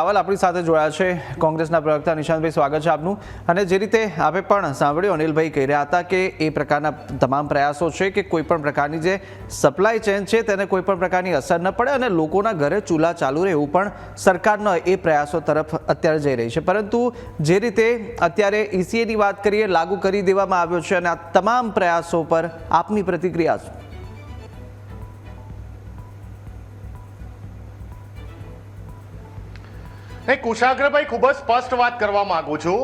આપણી સાથે જોડાયા છે કોંગ્રેસના પ્રવક્તા નિશાંતભાઈ, સ્વાગત છે આપનું। અને જે રીતે આપણે પણ સાંભળ્યું, અનિલભાઈ કહી રહ્યા હતા કે એ પ્રકારના તમામ પ્રયાસો છે કે કોઈ પણ પ્રકારની જે સપ્લાય ચેન છે તેને કોઈ પણ પ્રકારની અસર ન પડે અને લોકોના ઘરે ચૂલા ચાલુ રહે, એવું પણ સરકારના એ પ્રયાસો તરફ અત્યારે જઈ રહી છે। પરંતુ જે રીતે અત્યારે ઈસીએની વાત કરીએ, લાગુ કરી દેવામાં આવ્યો છે, અને આ તમામ પ્રયાસો પર આપની પ્રતિક્રિયા શું? કુશાગ્રભાઈ, ખૂબ જ સ્પષ્ટ વાત કરવા માંગુ છું।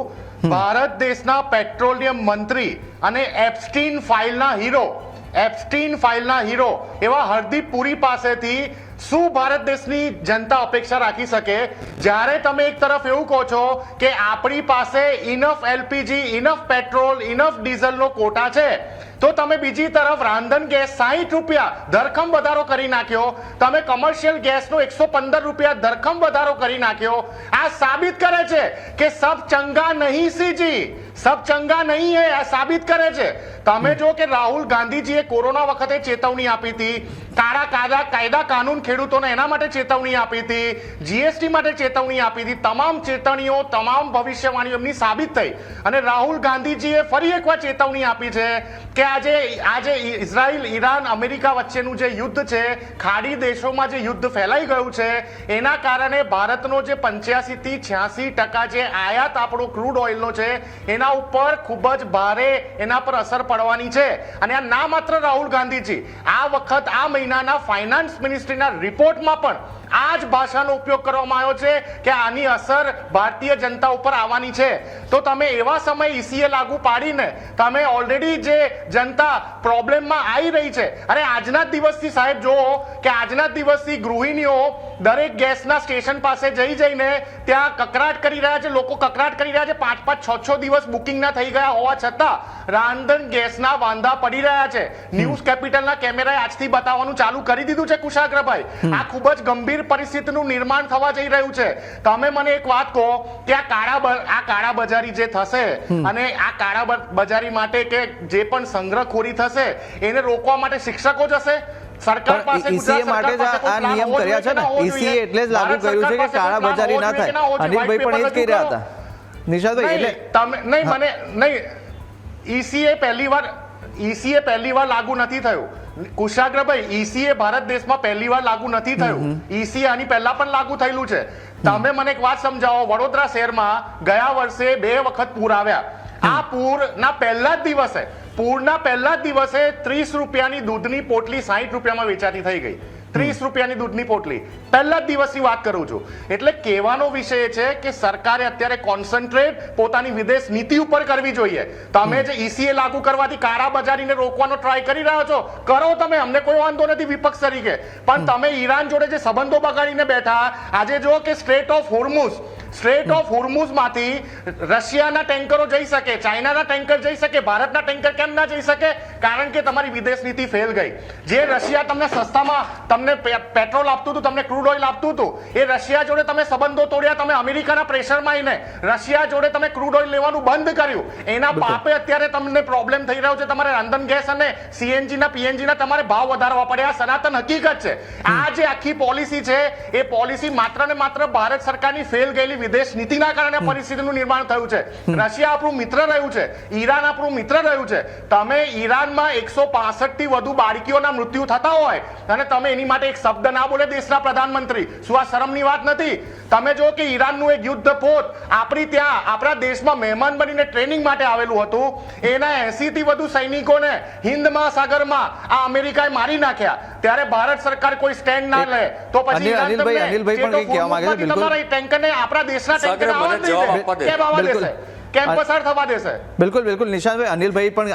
ભારત દેશના પેટ્રોલિયમ મંત્રી અને એપ્સ્ટીન ફાઇલના હીરો એવા હરદીપ પુરી પાસેથી શું ભારત દેશની જનતા અપેક્ષા રાખી શકે, જ્યારે તમે એક તરફ એવું કહો છો કે આપણી પાસે enough LPG, enough petrol, enough ડીઝલનો કોટા છે, તો તમે બીજી તરફ રાંધણ ગેસ 60 રૂપિયા ધરખમ વધારો કરી નાખ્યો, તમે કમર્શિયલ ગેસનો 115 રૂપિયા ધરખમ વધારો કરી નાખ્યો। આ સાબિત કરે છે કે સબ ચંગા નહીં સીજી, સબ ચંગા નહીં હે, આ સાબિત કરે છે। તમે જો કે રાહુલ ગાંધીજીએ કોરોના વખતે ચેતવણી આપી હતી, કાયદા કાનૂન ખેડૂતોને એના માટે ચેતવણી આપી હતી, જીએસટી માટે ચેતવણી આપી હતી, તમામ ચેતવણીઓ, તમામ ભવિષ્યવાણીઓ એમની સાબિત થઈ। અને રાહુલ ગાંધીજીએ ફરી એકવાર ચેતવણી આપી છે કે આજે ઇઝરાયલ, ઈરાન, અમેરિકા વચ્ચેનું જે યુદ્ધ છે, ખાડી દેશોમાં જે યુદ્ધ ફેલાઈ ગયું છે, એના કારણે ભારતનો જે 85 થી 86% જે આયાત આપણો ક્રૂડ ઓઇલનો છે, એના ઉપર ખૂબ જ ભારે એના પર અસર પડવાની છે। અને આ ના માત્ર રાહુલ ગાંધીજી, આ વખત આ મહિનાના ફાઇનાન્સ મિનિસ્ટ્રીના રિપોર્ટમાં પણ આ જ ભાષાનો ઉપયોગ કરવામાં આવ્યો છે કે આની અસર ભારતીય જનતા ઉપર આવવાની છે। તો તમે એવા સમયે ઈસીએ લાગુ પાડીને તમે ઓલરેડી જે જનતા પ્રોબ્લેમમાં આવી રહી છે, અરે આજના જ દિવસથી સાહેબ જુઓ કે આજના જ દિવસથી ગૃહિણીઓ દરેક ગેસના સ્ટેશન પાસે જઈને ત્યાં કકરાટ કરી રહ્યા છે, લોકો કકરાટ કરી રહ્યા છે, 5-5, 6-6 દિવસ બુકિંગ ના થઈ ગયા હોવા છતાં રાંધણ ગેસના વાંધા પડી રહ્યા છે। ન્યૂઝ કેપિટલના કેમેરાએ આજથી બતાવવાનું ચાલુ કરી દીધું છે કુશાગ્રભાઈ। આ ખૂબ જ ગંભીર પરિસ્થિતિનું નિર્માણ થવા જઈ રહ્યું છે। તમે મને એક વાત કહો કે આ કાળા બજારી જે થશે અને આ કાળા બજારી માટે કે જે પણ સંગ્રહખોરી થશે એને રોકવા માટે શિક્ષકો જશે? સરકાર પાસે ઈસીએ માટે જ આ નિયમ કર્યા છે ને, ઈસીએ એટલે જ લાગુ કર્યું છે કે કાળા બજારી ના થાય। અનિલભાઈ પણ એ જ કહી રહ્યા હતા નિશાંતભાઈ, એટલે તમે નહીં ઈસીએ પહેલી વાર લાગુ નથી થયું કુશાગ્રભાઈ। ઈસીએ ભારત દેશમાં પહેલી વાર લાગુ નથી થયું, ઈસીએ આની પહેલા પણ લાગુ થયેલું છે। તમે મને એક વાત સમજાવો, વડોદરા શહેરમાં ગયા વર્ષે 2 વખત પૂર આવ્યા। આ પૂરના પહેલા જ દિવસે 30 રૂપિયાની દૂધની પોટલી 60 રૂપિયામાં વેચાતી થઈ ગઈ। 30 રૂપિયાની દૂધની પોટલી, પહેલા જ દિવસની વાત કરું છું। એટલે કહેવાનો વિષય એ છે કે સરકારે અત્યારે કોન્સન્ટ્રેટ પોતાની વિદેશ નીતિ ઉપર કરવી જોઈએ। તમે જે ઈસીએ લાગુ કરવાથી કાળા બજારીને રોકવાનો ટ્રાય કરી રહ્યા છો, કરો તમે, અમને કોઈ વાંધો નથી વિપક્ષ તરીકે, પણ તમે ઈરાન જોડે જે સંબંધો બગાડીને બેઠા, આજે જો કે સ્ટ્રેટ ઓફ હોર્મુઝમાંથી રશિયાના ટેન્કરો જઈ શકે, ચાઇનાના ટેન્કર જઈ શકે, ભારતના ટેન્કર કેમ ના જઈ શકે? કારણ કે તમારી વિદેશ નીતિ ફેલ ગઈ। જે રશિયા તમને સસ્તામાં તમને પેટ્રોલ આપતું હતું, તમને ક્રૂડ ઓઇલ આપતું હતું, એ રશિયા જોડે તમે સંબંધો તોડ્યા। તમે અમેરિકાના પ્રેશરમાં આવીને રશિયા જોડે તમે ક્રૂડ ઓઇલ લેવાનું બંધ કર્યું। એના પાપે અત્યારે તમને પ્રોબ્લેમ થઈ રહ્યો છે। તમારે રાંધણ ગેસ અને સીએનજી ના પીએનજી ના તમારે ભાવ વધારવા પડે। આ સનાતન હકીકત છે। આ જે આખી પોલિસી છે, એ પોલિસી માત્ર ને માત્ર ભારત સરકારની ફેલ ગયેલી વિદેશ નીતિના કારણે પરિસ્થિતિનું નિર્માણ થયું છે। રશિયા આપણું મિત્ર રહ્યું છે, ઈરાન આપણું મિત્ર રહ્યું છે। તમે ઈરાનમાં 165 થી વધુ બાળકીઓના મૃત્યુ થતા હોય અને તમે એની માટે એક શબ્દ ના બોલે દેશના પ્રધાનમંત્રી, શું આ શરમની વાત નથી? તમે જો કે ઈરાનનું એક યુદ્ધ પોત આપણા દેશમાં મહેમાન બનીને ટ્રેનિંગ માટે આવેલું હતું, એના 80 થી વધુ સૈનિકોને હિન્દ મહાસાગરમાં આ અમેરિકાએ મારી નાખ્યા। ત્યારે ભારત સરકાર કોઈ સ્ટેન્ડ ના લે તો પછી અનિલભાઈ પણ કઈ કહેવા માંગે છે, બિલકુલ ટેન્કરને આપણા દેશના ટેન્કર કેમ પસાર થવા દેશે? બિલકુલ નિશાંતભાઈ, અનિલભાઈ પણ